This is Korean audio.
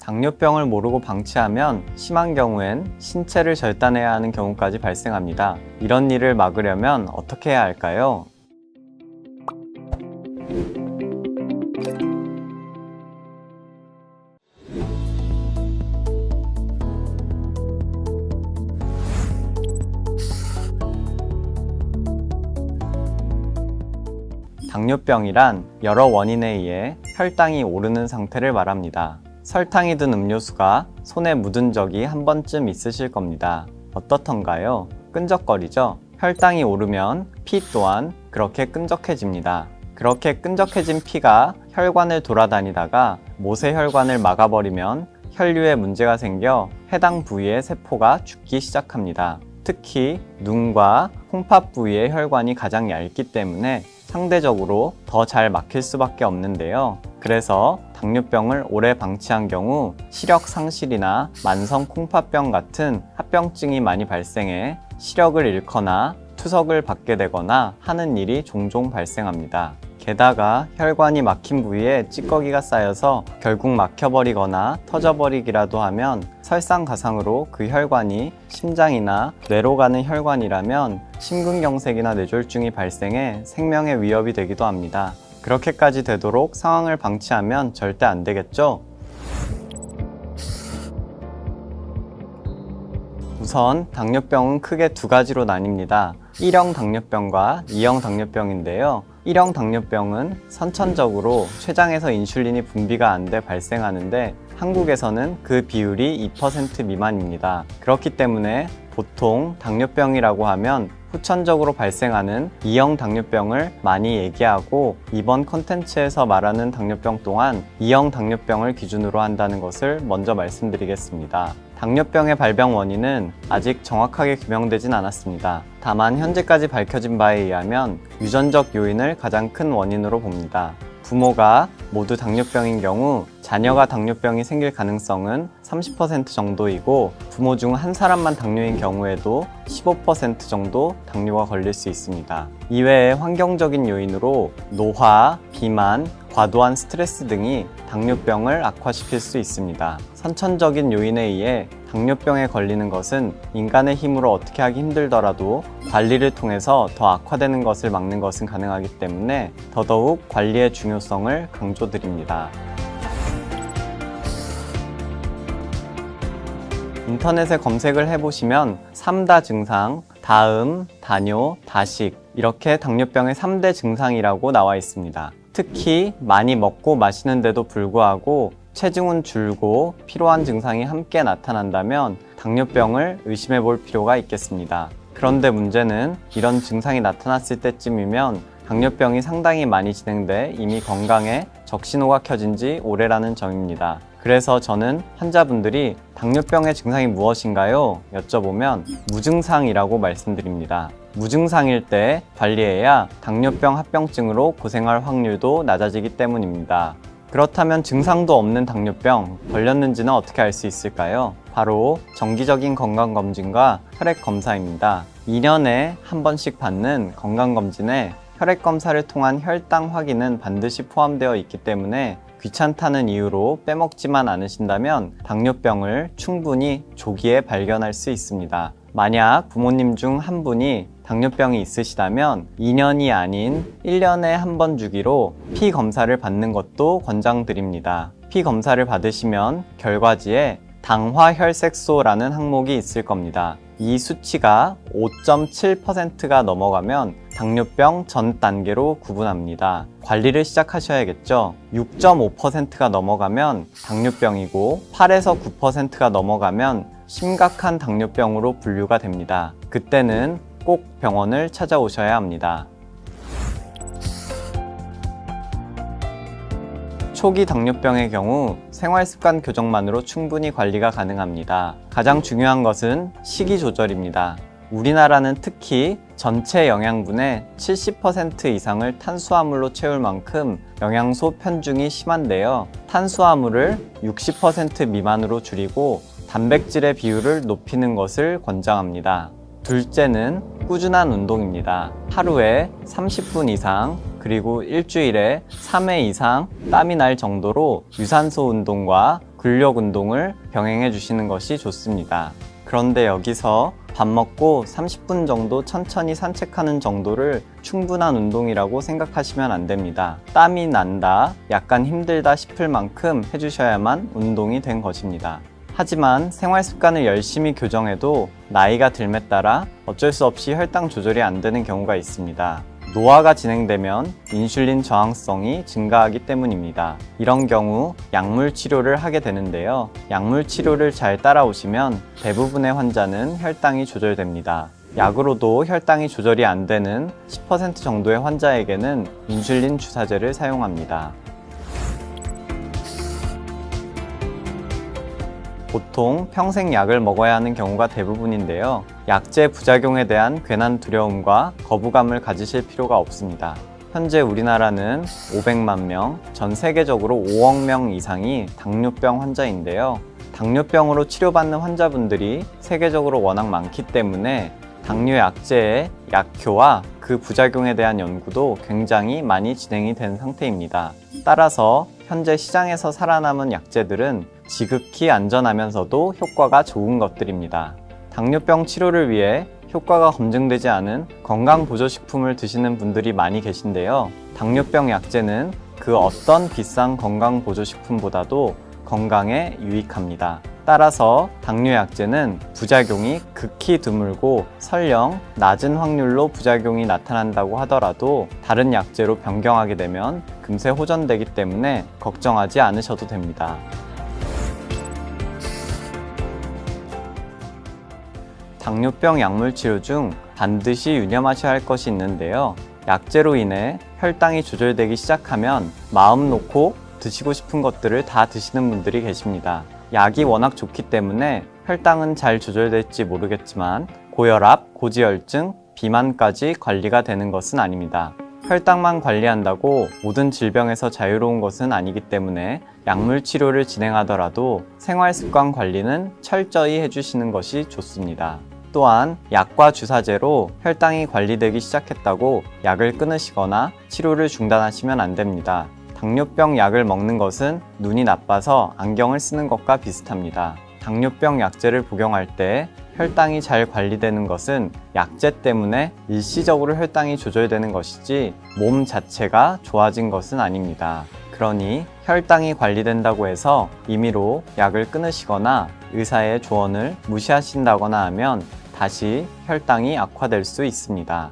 당뇨병을 모르고 방치하면 심한 경우엔 신체를 절단해야 하는 경우까지 발생합니다. 이런 일을 막으려면 어떻게 해야 할까요? 당뇨병이란 여러 원인에 의해 혈당이 오르는 상태를 말합니다. 설탕이 든 음료수가 손에 묻은 적이 한 번쯤 있으실 겁니다. 어떻던가요? 끈적거리죠? 혈당이 오르면 피 또한 그렇게 끈적해집니다. 그렇게 끈적해진 피가 혈관을 돌아다니다가 모세혈관을 막아버리면 혈류에 문제가 생겨 해당 부위의 세포가 죽기 시작합니다. 특히 눈과 콩팥 부위의 혈관이 가장 얇기 때문에 상대적으로 더 잘 막힐 수밖에 없는데요. 그래서 당뇨병을 오래 방치한 경우 시력 상실이나 만성 콩팥병 같은 합병증이 많이 발생해 시력을 잃거나 투석을 받게 되거나 하는 일이 종종 발생합니다. 게다가 혈관이 막힌 부위에 찌꺼기가 쌓여서 결국 막혀버리거나 터져버리기라도 하면 설상가상으로 그 혈관이 심장이나 뇌로 가는 혈관이라면 심근경색이나 뇌졸중이 발생해 생명의 위협이 되기도 합니다. 그렇게까지 되도록 상황을 방치하면 절대 안 되겠죠? 우선 당뇨병은 크게 두 가지로 나뉩니다. 1형 당뇨병과 2형 당뇨병인데요. 1형 당뇨병은 선천적으로 췌장에서 인슐린이 분비가 안 돼 발생하는데 한국에서는 그 비율이 2% 미만입니다. 그렇기 때문에 보통 당뇨병이라고 하면 후천적으로 발생하는 2형 당뇨병을 많이 얘기하고 이번 컨텐츠에서 말하는 당뇨병 또한 2형 당뇨병을 기준으로 한다는 것을 먼저 말씀드리겠습니다. 당뇨병의 발병 원인은 아직 정확하게 규명되진 않았습니다. 다만 현재까지 밝혀진 바에 의하면 유전적 요인을 가장 큰 원인으로 봅니다. 부모가 모두 당뇨병인 경우 자녀가 당뇨병이 생길 가능성은 30% 정도이고 부모 중 한 사람만 당뇨인 경우에도 15% 정도 당뇨가 걸릴 수 있습니다. 이외에 환경적인 요인으로 노화, 비만, 과도한 스트레스 등이 당뇨병을 악화시킬 수 있습니다. 선천적인 요인에 의해 당뇨병에 걸리는 것은 인간의 힘으로 어떻게 하기 힘들더라도 관리를 통해서 더 악화되는 것을 막는 것은 가능하기 때문에 더더욱 관리의 중요성을 강조드립니다. 인터넷에 검색을 해보시면 3다 증상, 다음, 다뇨, 다식 이렇게 당뇨병의 3대 증상이라고 나와 있습니다. 특히 많이 먹고 마시는데도 불구하고 체중은 줄고 피로한 증상이 함께 나타난다면 당뇨병을 의심해 볼 필요가 있겠습니다. 그런데 문제는 이런 증상이 나타났을 때쯤이면 당뇨병이 상당히 많이 진행돼 이미 건강에 적신호가 켜진 지 오래라는 점입니다. 그래서 저는 환자분들이 당뇨병의 증상이 무엇인가요? 여쭤보면 무증상이라고 말씀드립니다. 무증상일 때 관리해야 당뇨병 합병증으로 고생할 확률도 낮아지기 때문입니다. 그렇다면 증상도 없는 당뇨병 걸렸는지는 어떻게 알 수 있을까요? 바로 정기적인 건강검진과 혈액검사입니다. 2년에 한 번씩 받는 건강검진에 혈액검사를 통한 혈당 확인은 반드시 포함되어 있기 때문에 귀찮다는 이유로 빼먹지만 않으신다면 당뇨병을 충분히 조기에 발견할 수 있습니다. 만약 부모님 중 한 분이 당뇨병이 있으시다면 2년이 아닌 1년에 한 번 주기로 피 검사를 받는 것도 권장드립니다. 피 검사를 받으시면 결과지에 당화혈색소라는 항목이 있을 겁니다. 이 수치가 5.7%가 넘어가면 당뇨병 전 단계로 구분합니다. 관리를 시작하셔야겠죠. 6.5%가 넘어가면 당뇨병이고 8에서 9%가 넘어가면 심각한 당뇨병으로 분류가 됩니다. 그때는 꼭 병원을 찾아오셔야 합니다. 초기 당뇨병의 경우 생활습관 교정만으로 충분히 관리가 가능합니다. 가장 중요한 것은 식이 조절입니다. 우리나라는 특히 전체 영양분의 70% 이상을 탄수화물로 채울 만큼 영양소 편중이 심한데요. 탄수화물을 60% 미만으로 줄이고 단백질의 비율을 높이는 것을 권장합니다. 둘째는 꾸준한 운동입니다. 하루에 30분 이상 그리고 일주일에 3회 이상 땀이 날 정도로 유산소 운동과 근력 운동을 병행해 주시는 것이 좋습니다. 그런데 여기서 밥 먹고 30분 정도 천천히 산책하는 정도를 충분한 운동이라고 생각하시면 안 됩니다. 땀이 난다, 약간 힘들다 싶을 만큼 해주셔야만 운동이 된 것입니다. 하지만 생활 습관을 열심히 교정해도 나이가 들에 따라 어쩔 수 없이 혈당 조절이 안 되는 경우가 있습니다. 노화가 진행되면 인슐린 저항성이 증가하기 때문입니다. 이런 경우 약물 치료를 하게 되는데요. 약물 치료를 잘 따라오시면 대부분의 환자는 혈당이 조절됩니다. 약으로도 혈당이 조절이 안 되는 10% 정도의 환자에게는 인슐린 주사제를 사용합니다. 보통 평생 약을 먹어야 하는 경우가 대부분인데요. 약제 부작용에 대한 괜한 두려움과 거부감을 가지실 필요가 없습니다. 현재 우리나라는 500만 명, 전 세계적으로 5억 명 이상이 당뇨병 환자인데요. 당뇨병으로 치료받는 환자분들이 세계적으로 워낙 많기 때문에 당뇨 약제의 약효와 그 부작용에 대한 연구도 굉장히 많이 진행이 된 상태입니다. 따라서 현재 시장에서 살아남은 약제들은 지극히 안전하면서도 효과가 좋은 것들입니다. 당뇨병 치료를 위해 효과가 검증되지 않은 건강보조식품을 드시는 분들이 많이 계신데요. 당뇨병 약제는 그 어떤 비싼 건강보조식품보다도 건강에 유익합니다. 따라서 당뇨 약제는 부작용이 극히 드물고 설령 낮은 확률로 부작용이 나타난다고 하더라도 다른 약제로 변경하게 되면 금세 호전되기 때문에 걱정하지 않으셔도 됩니다. 당뇨병 약물 치료 중 반드시 유념하셔야 할 것이 있는데요. 약제로 인해 혈당이 조절되기 시작하면 마음 놓고 드시고 싶은 것들을 다 드시는 분들이 계십니다. 약이 워낙 좋기 때문에 혈당은 잘 조절될지 모르겠지만 고혈압, 고지혈증, 비만까지 관리가 되는 것은 아닙니다. 혈당만 관리한다고 모든 질병에서 자유로운 것은 아니기 때문에 약물 치료를 진행하더라도 생활 습관 관리는 철저히 해주시는 것이 좋습니다. 또한 약과 주사제로 혈당이 관리되기 시작했다고 약을 끊으시거나 치료를 중단하시면 안 됩니다. 당뇨병 약을 먹는 것은 눈이 나빠서 안경을 쓰는 것과 비슷합니다. 당뇨병 약제를 복용할 때 혈당이 잘 관리되는 것은 약제 때문에 일시적으로 혈당이 조절되는 것이지 몸 자체가 좋아진 것은 아닙니다. 그러니 혈당이 관리된다고 해서 임의로 약을 끊으시거나 의사의 조언을 무시하신다거나 하면 다시 혈당이 악화될 수 있습니다.